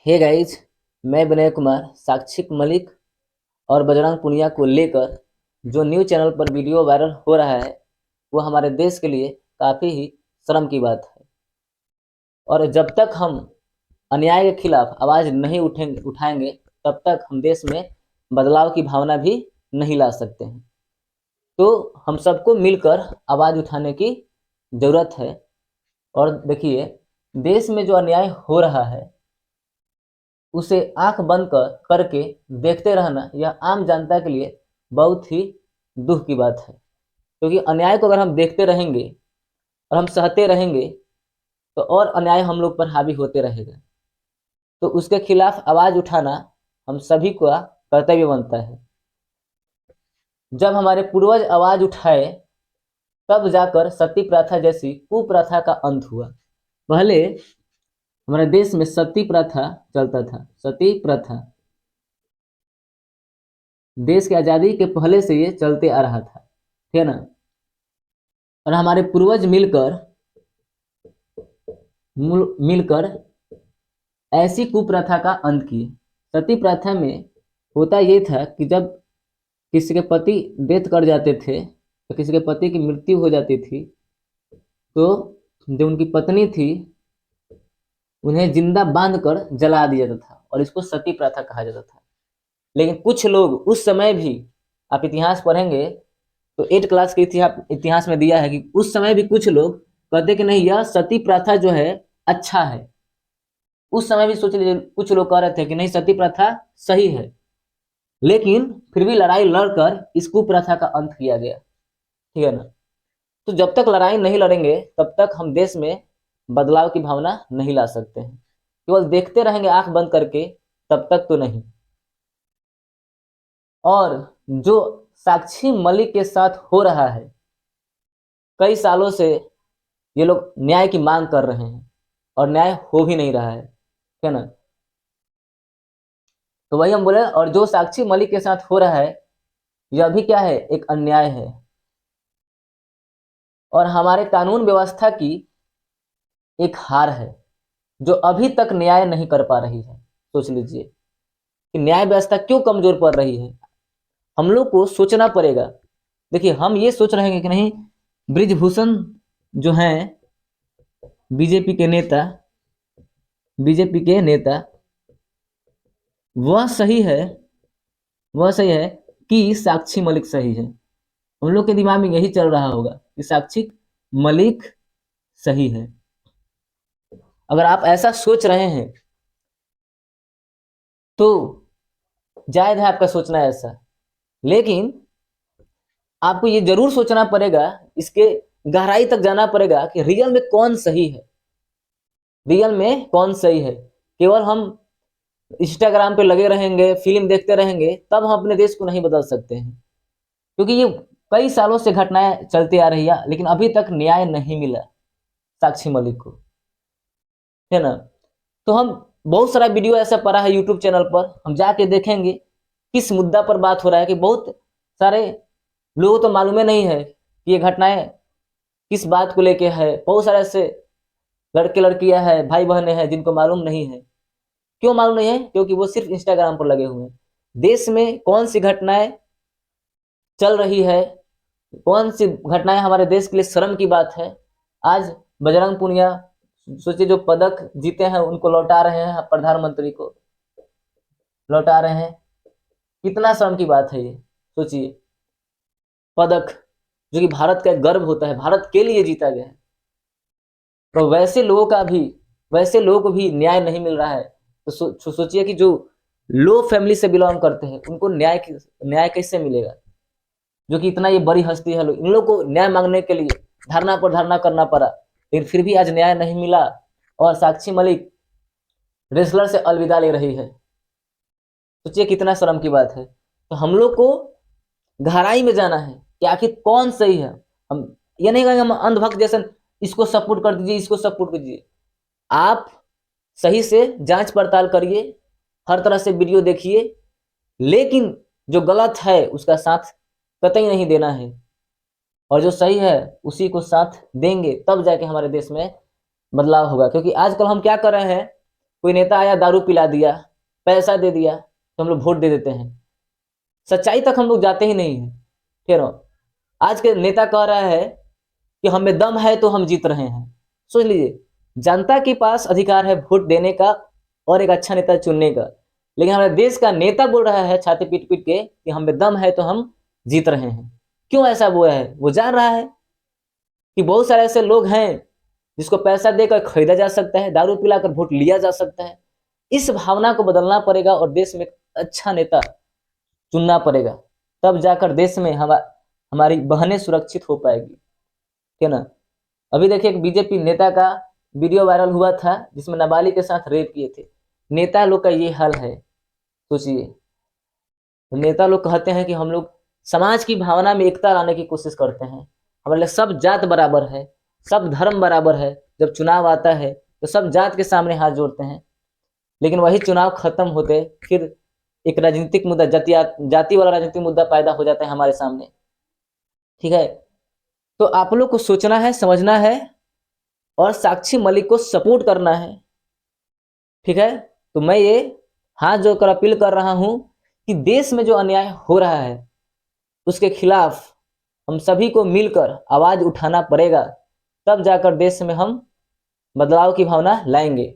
Hey guys, मैं विनय कुमार साक्षी मलिक और बजरंग पुनिया को लेकर जो न्यूज़ चैनल पर वीडियो वायरल हो रहा है वो हमारे देश के लिए काफ़ी ही शर्म की बात है। और जब तक हम अन्याय के खिलाफ आवाज़ नहीं उठाएंगे तब तक हम देश में बदलाव की भावना भी नहीं ला सकते हैं। तो हम सबको मिलकर आवाज़ उठाने की ज़रूरत है। और देखिए, देश में जो अन्याय हो रहा है उसे आंख बंद करके देखते रहना यह आम जनता के लिए बहुत ही दुख की बात है। क्योंकि अन्याय को अगर हम देखते रहेंगे और हम सहते रहेंगे तो और अन्याय हम लोग पर हावी होते रहेगा। तो उसके खिलाफ आवाज उठाना हम सभी का कर्तव्य बनता है। जब हमारे पूर्वज आवाज उठाए तब जाकर सती प्रथा जैसी कुप्रथा का अंत हुआ। पहले हमारे देश में सती प्रथा चलता था। सती प्रथा देश की आज़ादी के पहले से ये चलते आ रहा था, ठीक है ना। और हमारे पूर्वज मिलकर ऐसी कुप्रथा का अंत किए। सती प्रथा में होता ये था कि जब किसी के पति डेथ कर जाते थे तो किसी के पति की मृत्यु हो जाती थी तो जो उनकी पत्नी थी उन्हें जिंदा बांध कर जला दिया जाता था और इसको सती प्रथा कहा जाता था। लेकिन कुछ लोग उस समय भी, आप इतिहास पढ़ेंगे तो 8 क्लास के इतिहास में दिया है कि उस समय भी कुछ लोग कहते कि नहीं, यह सती प्रथा जो है अच्छा है। उस समय भी सोच लीजिए, कुछ लोग कह रहे थे कि नहीं, सती प्रथा सही है। लेकिन फिर भी लड़ाई लड़कर इस कुप्रथा का अंत किया गया, ठीक है ना। तो जब तक लड़ाई नहीं लड़ेंगे तब तक हम देश में बदलाव की भावना नहीं ला सकते हैं। केवल देखते रहेंगे आंख बंद करके तब तक तो नहीं। और जो साक्षी मलिक के साथ हो रहा है, कई सालों से ये लोग न्याय की मांग कर रहे हैं और न्याय हो भी नहीं रहा है, ठीक है ना। तो वही हम बोले, और जो साक्षी मलिक के साथ हो रहा है यह भी क्या है, एक अन्याय है। और हमारे कानून व्यवस्था की एक हार है जो अभी तक न्याय नहीं कर पा रही है। सोच लीजिए कि न्याय व्यवस्था क्यों कमजोर पड़ रही है। हम लोग को सोचना पड़ेगा। देखिए, हम ये सोच रहे हैं कि नहीं, ब्रिजभूषण जो हैं बीजेपी के नेता, बीजेपी के नेता वह सही है, वह सही है कि साक्षी मलिक सही है। उन लोग के दिमाग में यही चल रहा होगा कि साक्षी मलिक सही है। अगर आप ऐसा सोच रहे हैं तो जायज है आपका सोचना ऐसा। लेकिन आपको ये जरूर सोचना पड़ेगा, इसके गहराई तक जाना पड़ेगा कि रियल में कौन सही है, रियल में कौन सही है। केवल हम इंस्टाग्राम पे लगे रहेंगे, फिल्म देखते रहेंगे, तब हम अपने देश को नहीं बदल सकते हैं। क्योंकि ये कई सालों से घटनाएं चलती आ रही है लेकिन अभी तक न्याय नहीं मिला साक्षी मलिक को, है ना। तो हम बहुत सारा वीडियो ऐसा पड़ा है यूट्यूब चैनल पर, हम जाके देखेंगे किस मुद्दा पर बात हो रहा है। कि बहुत सारे लोगों तो मालूम ही नहीं है कि ये घटनाएं किस बात को लेके है। बहुत सारे ऐसे लड़के लड़कियां हैं, भाई बहनें हैं जिनको मालूम नहीं है। क्यों मालूम नहीं है? क्योंकि वो सिर्फ इंस्टाग्राम पर लगे हुए हैं। देश में कौन सी घटनाएं चल रही है, कौन सी घटनाएं हमारे देश के लिए शर्म की बात है। आज बजरंग पुनिया सोचिए, जो पदक जीते हैं उनको लौटा रहे हैं, प्रधानमंत्री को लौटा रहे हैं। कितना शर्म की बात है ये, सोचिए। पदक जो कि भारत का एक गर्व होता है, भारत के लिए जीता गया है, तो वैसे लोगों को भी न्याय नहीं मिल रहा है। तो सोचिए कि जो लो फैमिली से बिलोंग करते हैं उनको न्याय कैसे मिलेगा। जो कि इतना ये बड़ी हस्ती है, इन लोग को न्याय मांगने के लिए धरना पर धरना करना पड़ा, लेकिन फिर भी आज न्याय नहीं मिला और साक्षी मलिक रेसलर से अलविदा ले रही है। सोचिए कितना शर्म की बात है। तो हम लोग को गहराई में जाना है कि आखिर कौन सही है। हम ये नहीं कहेंगे हम अंधभक्त जैसे इसको सपोर्ट कर दीजिए, इसको सपोर्ट कीजिए। आप सही से जांच पड़ताल करिए, हर तरह से वीडियो देखिए, लेकिन जो गलत है उसका साथ कतई नहीं देना है और जो सही है उसी को साथ देंगे, तब जाके हमारे देश में बदलाव होगा। क्योंकि आजकल हम क्या कर रहे हैं, कोई नेता आया, दारू पिला दिया, पैसा दे दिया, तो हम लोग वोट दे देते हैं। सच्चाई तक हम लोग जाते ही नहीं है। ठीक है। आज के नेता कह रहा है कि हमें दम है तो हम जीत रहे हैं। सोच लीजिए, जनता के पास अधिकार है वोट देने का और एक अच्छा नेता चुनने का, लेकिन हमारे देश का नेता बोल रहा है छाती पीट पीट के कि हमें दम है तो हम जीत रहे हैं। क्यों ऐसा बोला है? वो जान रहा है कि बहुत सारे ऐसे लोग हैं जिसको पैसा देकर खरीदा जा सकता है, दारू पिलाकर वोट लिया जा सकता है। इस भावना को बदलना पड़ेगा और देश में एक अच्छा नेता चुनना पड़ेगा, तब जाकर देश में हमारी बहनें सुरक्षित हो पाएगी। ठीक है ना। अभी देखिए, एक बीजेपी नेता का वीडियो वायरल हुआ था जिसमें नाबालिग के साथ रेप किए थे। नेता लोग का ये हाल है, सोचिए। नेता लोग कहते हैं कि हम लोग समाज की भावना में एकता लाने की कोशिश करते हैं, हमारे लिए सब जात बराबर है, सब धर्म बराबर है। जब चुनाव आता है तो सब जात के सामने हाथ जोड़ते हैं, लेकिन वही चुनाव खत्म होते फिर एक राजनीतिक मुद्दा, जाति वाला राजनीतिक मुद्दा पैदा हो जाता है हमारे सामने। ठीक है। तो आप लोग को सोचना है, समझना है और साक्षी मलिक को सपोर्ट करना है। ठीक है। तो मैं ये हाथ जोड़कर अपील कर रहा हूं कि देश में जो अन्याय हो रहा है उसके खिलाफ हम सभी को मिलकर आवाज उठाना पड़ेगा, तब जाकर देश में हम बदलाव की भावना लाएंगे।